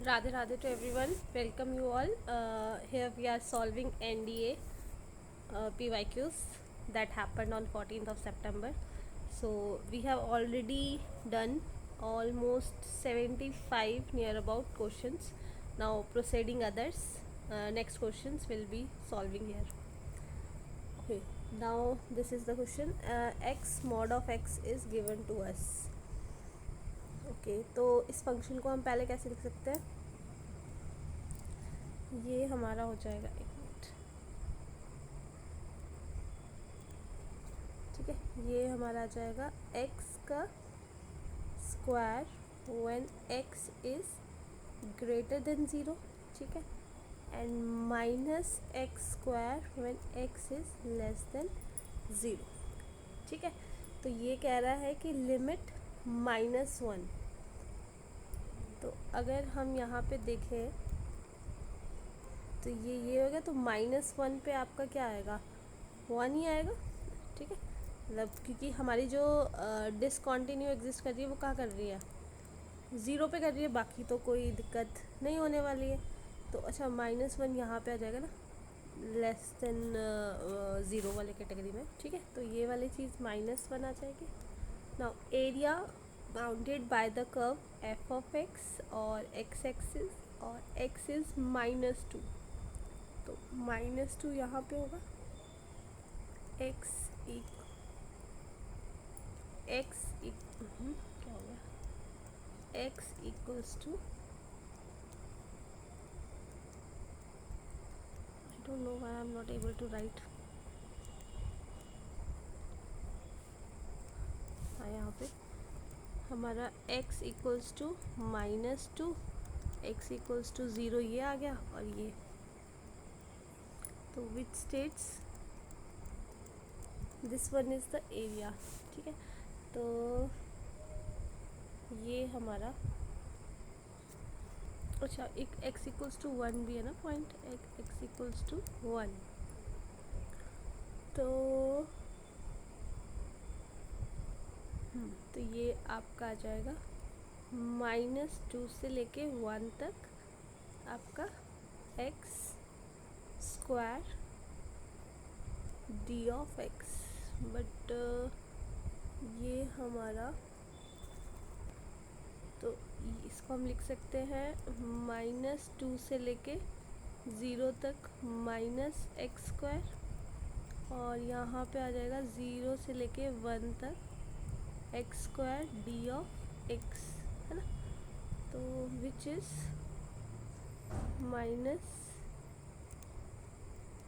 Radhe Radhe to everyone. Welcome you all. Here we are solving NDA PYQs that happened on 14th of September. So we have already done almost 75 near about questions. Now proceeding others. Next questions will be solving here. Okay. Now this is the question. X mod of x is given to us. Okay तो इस function को हम पहले कैसे लिख सकते हैं. ये हमारा हो जाएगा, एक मिनट, ठीक है. ये हमारा आ जाएगा x का square when x is greater than zero, ठीक है, and minus x square when x is less than zero, ठीक है. तो ये कह रहा है कि लिमिट -1. तो अगर हम यहाँ पे देखें तो ये हो गया. तो -1 पे आपका क्या आएगा, 1 ही आएगा, ठीक है. मतलब क्योंकि हमारी जो डिसकंटिन्यू एग्जिस्ट कर रही है वो क्या कर रही है, ज़ीरो पे कर रही है, बाकी तो कोई दिक्कत नहीं होने वाली है. तो अच्छा -1 यहाँ पे आ जाएगा ना, लेस देन ज़ीरो वाले कैटेगरी में, ठीक है. तो ये वाली चीज़ -1 आ जाएगी. Now area bounded by the curve F of x और एक्स एक्सिस और एक्स इज़ -2. तो -2 यहाँ पे होगा. एक्स क्या हो गया, x equals to, I don't know why I am not able to write. हाँ, यहाँ पे हमारा x equals to -2, x equals to zero ये आ गया. और ये तो which states this one is the area, ठीक है. तो ये हमारा, अच्छा, एक x इक्वल्स टू 1 भी है ना पॉइंट, एक x इक्वल्स टू 1. तो ये आपका आ जाएगा -2 से लेके 1 तक आपका x square D of x. But ये हमारा, तो इसको हम लिख सकते हैं -2 से लेके 0 तक -x स्क्वायर, और यहाँ पे आ जाएगा 0 से लेके 1 तक x square D of x, है ना. तो which is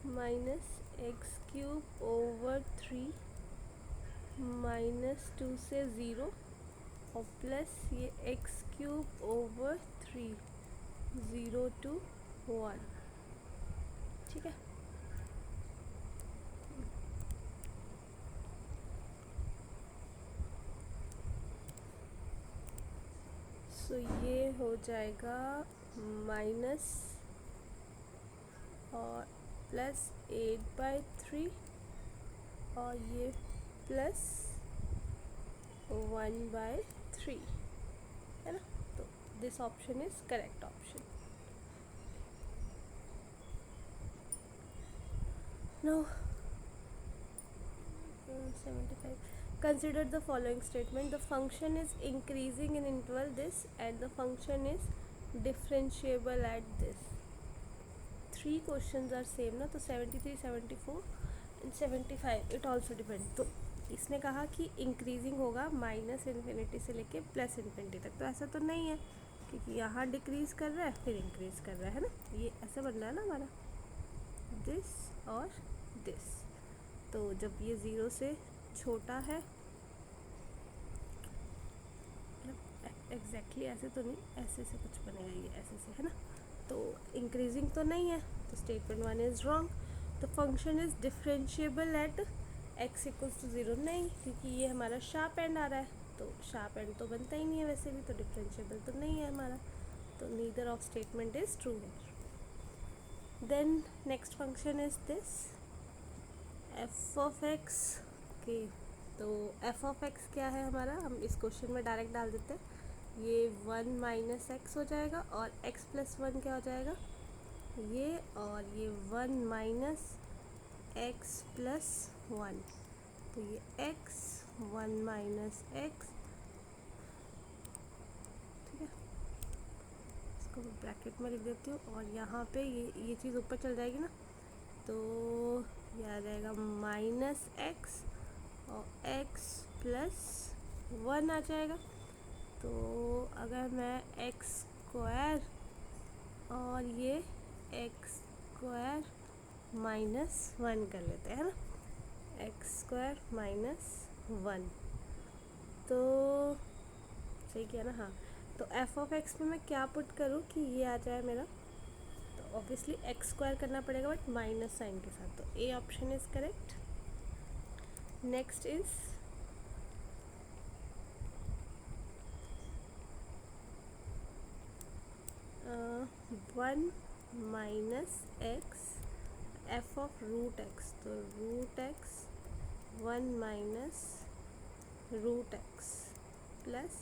minus x cube over 3 -2 से 0 और प्लस ये एक्स क्यूब ओवर 3 0 to 1, ठीक है. सो ये हो जाएगा माइनस और प्लस 8/3 और ये प्लस 1/3, है ना. तो this option is correct option. No 75. Consider the following statement. The function is increasing in interval this and the function is differentiable at this. 3 questions are same ना, तो 73, 74 and 75 it also depend. तो इसने कहा कि increasing होगा -infinity से लेके +infinity तक. तो ऐसा तो नहीं है, क्योंकि यहाँ डिक्रीज़ कर रहा है फिर इंक्रीज़ कर रहा है ना. ये ऐसे बन रहा है ना हमारा, दिस और दिस. तो जब ये 0 से छोटा है, एग्जैक्टली ऐसे तो नहीं, ऐसे से कुछ बनेगा, ये ऐसे से, है ना. तो इंक्रीजिंग तो नहीं है, तो statement 1 is wrong. The function is differentiable at x equals to 0. नहीं, क्योंकि ये हमारा शार्प एंड आ रहा है, तो शार्प एंड तो बनता ही नहीं है वैसे भी, तो डिफरेंशिएबल तो नहीं है हमारा. तो neither of statement is true है. Then next function is this f of x. Okay, तो f ऑफ x क्या है हमारा, हम इस क्वेश्चन में डायरेक्ट डाल देते हैं. ये 1 माइनस एक्स हो जाएगा और x प्लस 1 क्या हो जाएगा ये, और ये 1 माइनस एक्स प्लस 1, तो ये x 1 माइनस एक्स, ठीक है, इसको ब्रैकेट में लिख देती हूँ और यहाँ पे ये चीज़ ऊपर चल जाएगी ना, तो ये आ जाएगा माइनस एक्स और x प्लस 1 आ जाएगा। तो अगर मैं एक्स स्क्वायर और ये एक्स स्क्वायर माइनस 1 कर लेते हैं ना, एक्स स्क्वायर माइनस 1, तो सही किया ना, हाँ। तो एफ ऑफ एक्स में मैं क्या पुट करूँ कि ये आ जाए मेरा, तो ऑब्वियसली एक्स स्क्वायर करना पड़ेगा बट माइनस साइन के साथ, तो A option is correct. Next is 1 minus x f of root x, तो root x 1 minus root x plus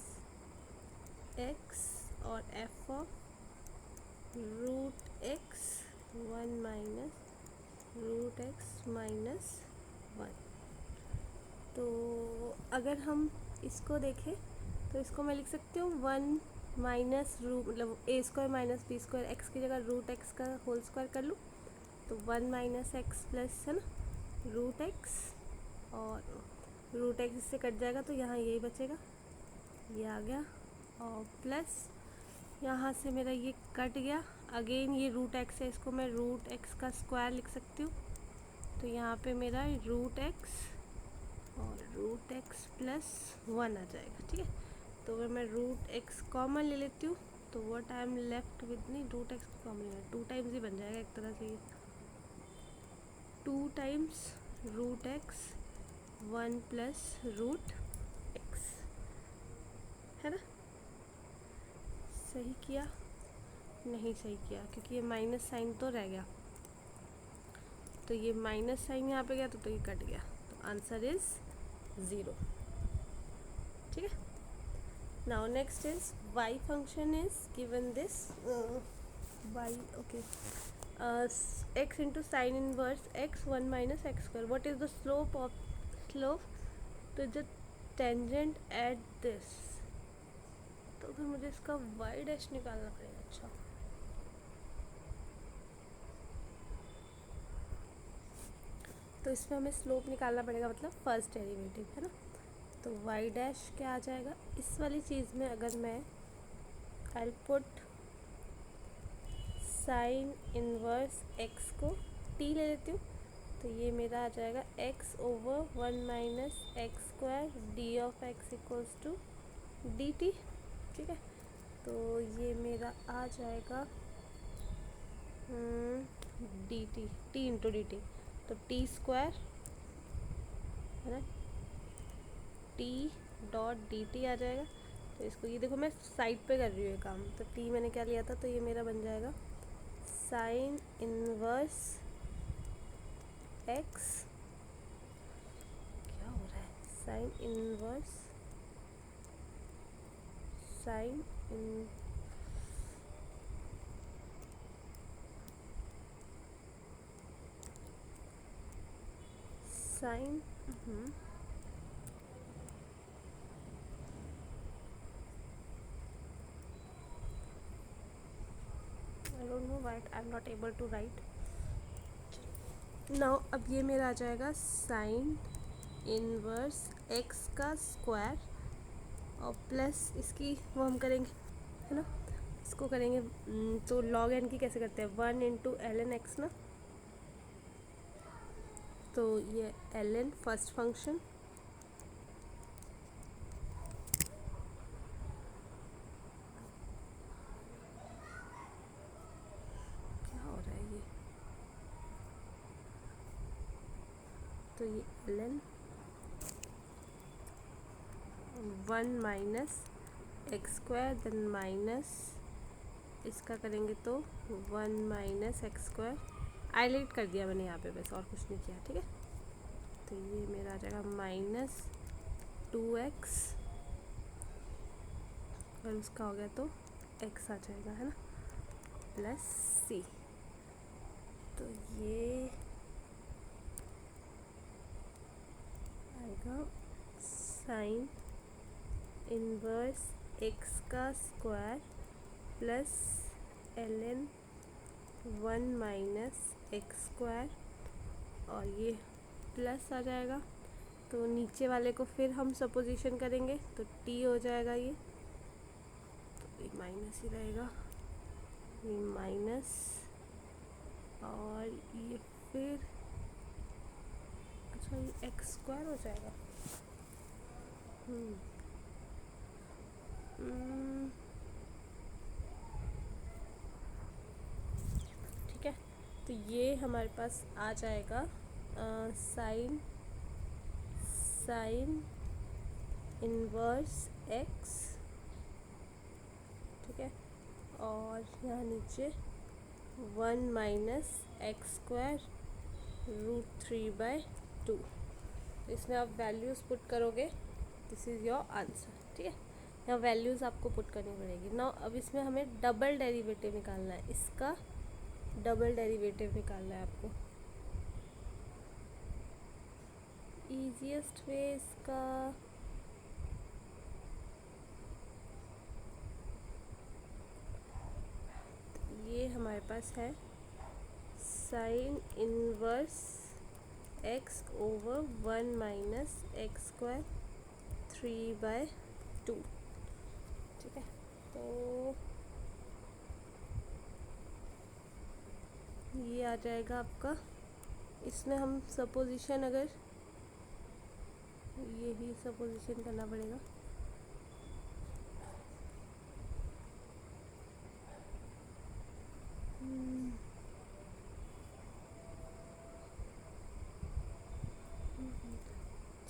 x और f of root x 1 minus root x minus 1। तो अगर हम इसको देखें तो इसको मैं लिख सकती हूँ 1 माइनस रूट, मतलब a square minus b square, x की जगह रूट एक्स का होल स्क्वायर कर लूँ, तो 1 माइनस एक्स प्लस है ना रूट एक्स, और रूट एक्स इससे कट जाएगा तो यहाँ यही बचेगा, ये आ गया, और प्लस यहाँ से मेरा ये कट गया, अगेन ये रूट एक्स है, इसको मैं रूट एक्स का स्क्वायर लिख सकती हूँ, तो यहाँ पे मेरा रूट एक्स और रूट एक्स प्लस 1 आ जाएगा, ठीक है। तो अगर मैं रूट एक्स कॉमन ले लेती हूँ तो what I am left with, नहीं रूट एक्स कॉमन लेना, 2 टाइम्स ही बन जाएगा एक तरह से, ये 2 times root x 1 plus root x, है ना। सही किया? नहीं सही किया, क्योंकि ये माइनस साइन तो रह गया, तो ये माइनस साइन यहाँ पे गया तो ये कट गया, तो आंसर इज़ 0, ठीक है। Now next is y function is given this y, okay, x into sin inverse x 1 minus x square, what is the slope of to the tangent at this, तो फिर मुझे इसका y dash निकालना पड़ेगा, अच्छा तो इसमें हमें स्लोप निकालना पड़ेगा, मतलब फर्स्ट डेरिवेटिव, है ना। तो y डैश क्या आ जाएगा इस वाली चीज़ में, अगर मैं I put sine inverse x को t ले लेती हूँ, तो ये मेरा आ जाएगा x over 1 minus x square D of x equals to D T, ठीक है। तो ये मेरा आ जाएगा D T, T into D T, तो टी स्क्वायर है ना, टी डॉट डी टी आ जाएगा। तो इसको ये देखो मैं साइड पे कर रही हूँ ये काम, तो टी मैंने क्या लिया था, तो ये मेरा बन जाएगा साइन इनवर्स एक्स, क्या हो रहा है, sine inverse sine in sine I don't know why I'm not able to write now। अब ये मेरा आ जाएगा साइन इनवर्स एक्स का स्क्वायर और प्लस इसकी वो हम करेंगे, है ना, इसको करेंगे, तो लॉग एन की कैसे करते हैं, 1 इंटू एल एन एक्स ना, तो ये एल एन फर्स्ट फंक्शन तो ये ln 1 minus x square, then minus इसका करेंगे तो 1 माइनस एक्स स्क्वायर, हाईलाइट कर दिया मैंने यहाँ पे बस, और कुछ नहीं किया, ठीक है। तो ये मेरा आ जाएगा माइनस 2x अगर उसका हो गया तो x आ जाएगा, है ना, प्लस c। तो ये आएगा साइन इनवर्स x का square plus ln 1 minus x square, और ये प्लस आ जाएगा। तो नीचे वाले को फिर हम सपोजिशन करेंगे तो t हो जाएगा, ये तो ये माइनस ही रहेगा, ये माइनस, और ये फिर अच्छा ये एक्स स्क्वायर हो जाएगा। ठीक है, तो ये हमारे पास आ जाएगा साइन इनवर्स एक्स, ठीक है, और यहाँ नीचे 1 माइनस एक्स स्क्वायर √3/2। इसमें आप वैल्यूज़ पुट करोगे, दिस इज़ योर आंसर, ठीक है। यहाँ वैल्यूज़ आपको पुट करनी पड़ेगी ना। अब इसमें हमें डबल डेरिवेटिव निकालना है, इसका डबल डेरिवेटिव निकालना है आपको। ईजीएस्ट वे इसका ये हमारे पास है sine inverse x over 1 minus x square 3/2, ठीक है। तो ये आ जाएगा आपका, इसमें हम सपोजिशन, अगर यही सपोजिशन करना पड़ेगा,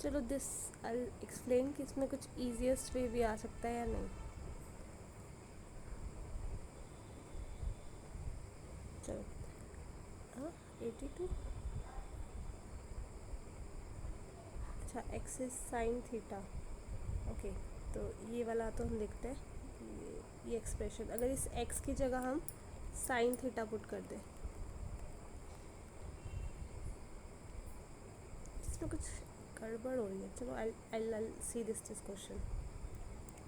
चलो दिस आई एक्सप्लेन कि इसमें कुछ ईजीएस्ट वे भी आ सकता है या नहीं। चलो हाँ 82, अच्छा x is sine theta, okay. तो ये वाला तो हम देखते हैं, ये एक्सप्रेशन, अगर इस एक्स की जगह हम साइन थीटा पुट कर दें, इसमें कुछ गड़बड़ हो रही है। चलो आई सी दिस क्वेश्चन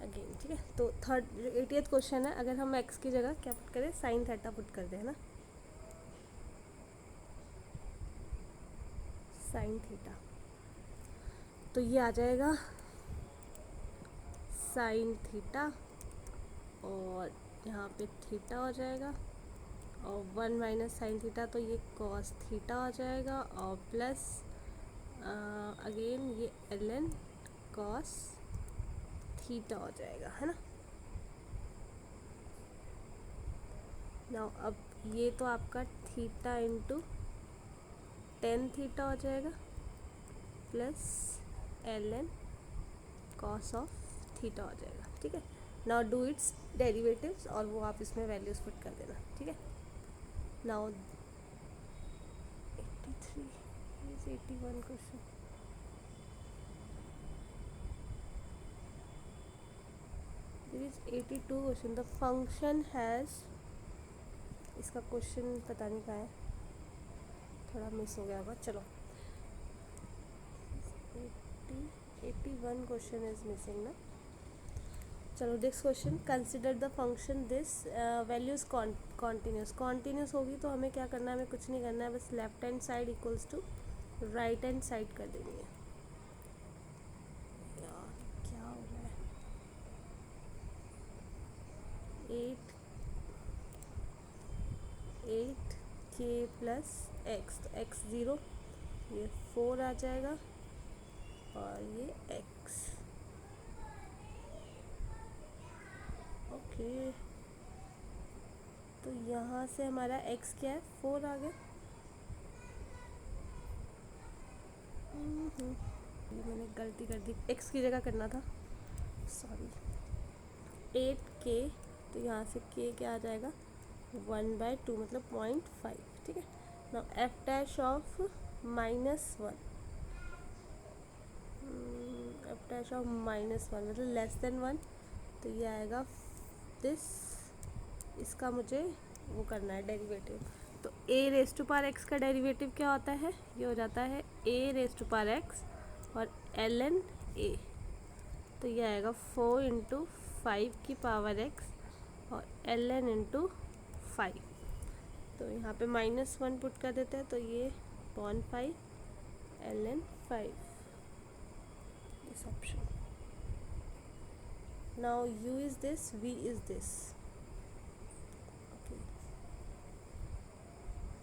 अगेन, ठीक है। तो 80th क्वेश्चन है, अगर हम एक्स की जगह क्या पुट करें, साइन थीटा पुट कर दें, है ना, साइन थीटा। तो ये आ जाएगा साइन थीटा, और यहाँ पे थीटा हो जाएगा, और 1 माइनस साइन थीटा, तो ये कॉस थीटा हो जाएगा, और प्लस अगेन ये ln कॉस थीटा हो जाएगा, है ना। नाउ अब ये तो आपका थीटा इंटू टेन थीटा हो जाएगा, plus ln cos of theta हो जाएगा, ठीक है। नाउ डू इट्स डेरिवेटिव्स, और वो आप इसमें वैल्यूज पुट कर देना, ठीक है। Now 83 is 81 question, there is 82 question, the function has, इसका क्वेश्चन पता नहीं कहाँ है, थोड़ा मिस हो गया होगा। चलो 81 क्वेश्चन इज मिसिंग ना। चलो next question, consider the function this values continuous होगी तो हमें क्या करना है, हमें कुछ नहीं करना है, बस left hand side equals to right hand side कर देनी है। यार क्या हो रहा है, 8k प्लस एक्स, तो x 0, ये 4 आ जाएगा, और ये x, ओके। तो यहाँ से हमारा x क्या है, 4 आ गया। ये मैंने गलती कर दी, x की जगह करना था, सॉरी। 8k, तो यहाँ से k क्या आ जाएगा, 1/2 मतलब 0.5, ठीक है। Now f dash of -1, f dash of -1 मतलब लेस देन 1, तो ये आएगा दिस, इसका मुझे वो करना है डेरिवेटिव। तो ए रेज टू पावर एक्स का डेरिवेटिव क्या होता है, ये हो जाता है ए रेज टू पावर एक्स और एल एन ए। तो ये आएगा 4 इंटू 5 की पावर एक्स और एल एन इंटू 5। तो यहाँ पे -1 पुट कर देते हैं, तो ये 0.5 L N 5 this option. Now u is this, v is this, okay,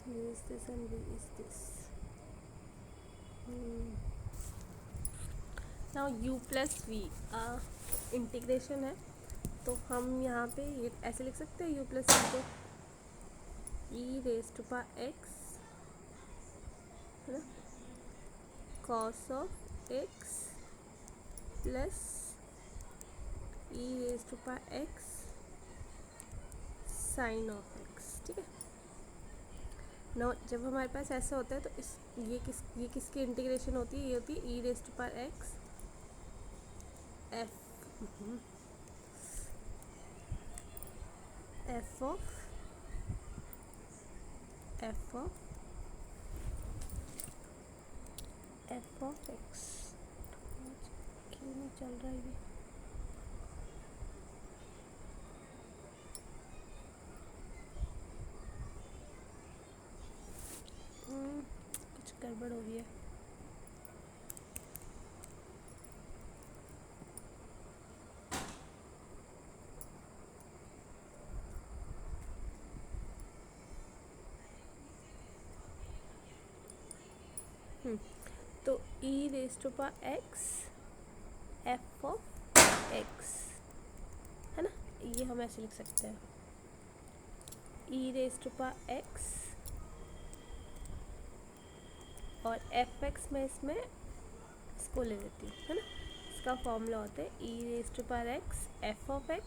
u is this and v is this. Now u plus v integration है, तो हम यहाँ पे ये ऐसे लिख सकते हैं u plus v को e raise to power x है ना, cos of x plus e raise to power x sine of x, ठीक है। नो जब हमारे पास ऐसा होता है तो ये किसकी इंटीग्रेशन होती है, ये होती है e raise to power x f of x। क्यों नहीं चल रहा है ये, कुछ गड़बड़ हो गई है। तो e raise to power x f of x है ना, ये हम ऐसे लिख सकते हैं e raise to power x और एफ एक्स में इसमें इसको ले लेती हूँ है ना। इसका फॉर्मूला होता है e raise to power x F of x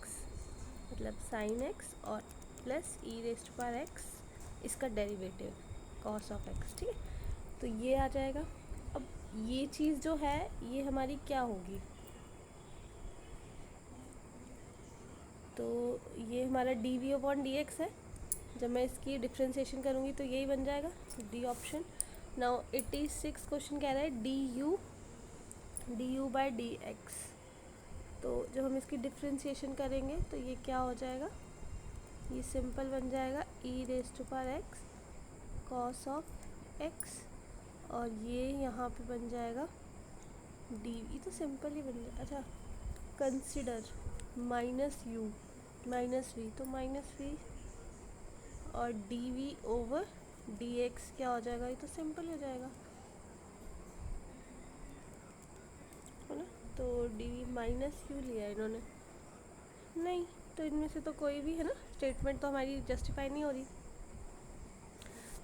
मतलब साइन x और plus e raise to power x इसका डेरिवेटिव कॉस ऑफ x, ठीक है। तो ये आ जाएगा। अब ये चीज़ जो है ये हमारी क्या होगी, तो ये हमारा D V upon D X है। जब मैं इसकी डिफ्रेंशिएशन करूँगी तो यही बन जाएगा, डी ऑप्शन। नाउ 86 क्वेश्चन कह रहा है D you by D x. तो जब हम इसकी डिफ्रेंशिएशन करेंगे तो ये क्या हो जाएगा, ये सिंपल बन जाएगा e raise to power x cos of x और ये यहाँ पे बन जाएगा डी, ये तो सिंपल ही बन जाएगा। अच्छा consider minus U minus V, तो माइनस वी और D V over D X क्या हो जाएगा, ये तो सिंपल हो जाएगा है ना। तो डी वी माइनस यू लिया इन्होंने, नहीं तो इनमें से तो कोई भी है ना, स्टेटमेंट तो हमारी जस्टिफाई नहीं हो रही।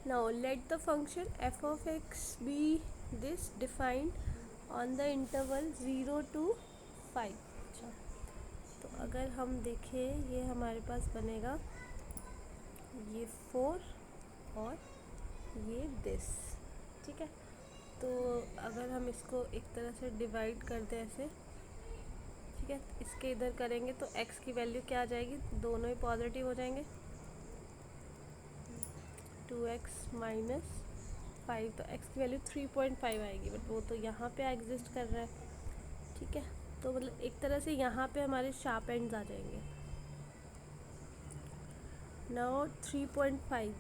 Now let the function F of X be this defined on the interval 0 to 5। अच्छा तो अगर हम देखें ये हमारे पास बनेगा ये 4 और ये दिस, ठीक है। तो अगर हम इसको एक तरह से डिवाइड कर दें ऐसे, ठीक है, इसके इधर करेंगे तो x की वैल्यू क्या आ जाएगी, दोनों ही पॉजिटिव हो जाएंगे, 2x माइनस 5, तो x की वैल्यू 3.5 आएगी, बट वो तो यहाँ पे एग्जिस्ट कर रहा है, ठीक है। तो मतलब एक तरह से यहाँ पे हमारे शार्प एंड्स आ जाएंगे। नाउ 3.5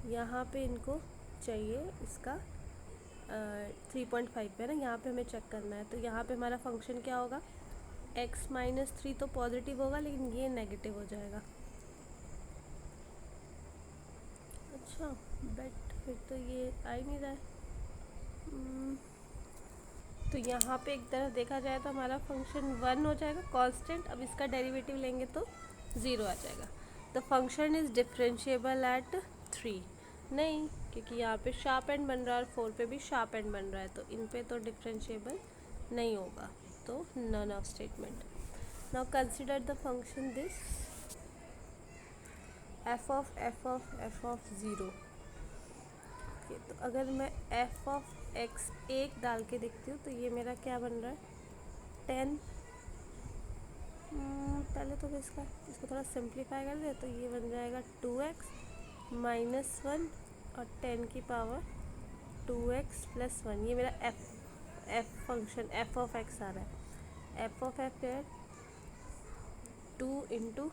यहाँ पे इनको चाहिए इसका 3.5 पे ना, यहाँ पे हमें चेक करना है। तो यहाँ पे हमारा फंक्शन क्या होगा, x माइनस 3 तो पॉजिटिव होगा लेकिन ये नेगेटिव हो जाएगा। अच्छा बट फिर तो ये आ ही नहीं रहा है। तो यहाँ पे एक तरफ देखा जाए तो हमारा फंक्शन 1 हो जाएगा कांस्टेंट, अब इसका डेरिवेटिव लेंगे तो 0 आ जाएगा। The function is differentiable eight 3, नहीं क्योंकि यहाँ पे शार्प एंड बन रहा है और 4 पे भी शार्प एंड बन रहा है, तो इन पे तो डिफरेंशिएबल नहीं होगा, तो none of statement. Now consider the function this F of 0। तो अगर मैं एफ ऑफ एक्स 1 डाल के देखती हूँ तो ये मेरा क्या बन रहा है 10 पहले तो इसको थोड़ा सिंप्लीफाई कर दे तो ये बन जाएगा 2x माइनस 1 और 10 की पावर 2x प्लस 1। ये मेरा f function F of x आ रहा है। एफ ऑफ एक्स है 2 इंटू,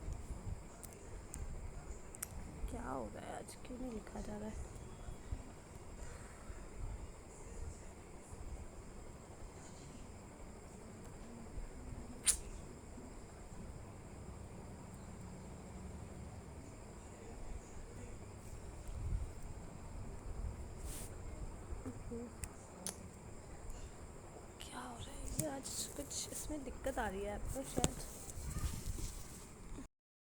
क्या हो गया है आज, क्यों नहीं लिखा जा रहा है। क्या हो रहा है ये आज, कुछ इसमें दिक्कत आ रही है आपको शायद।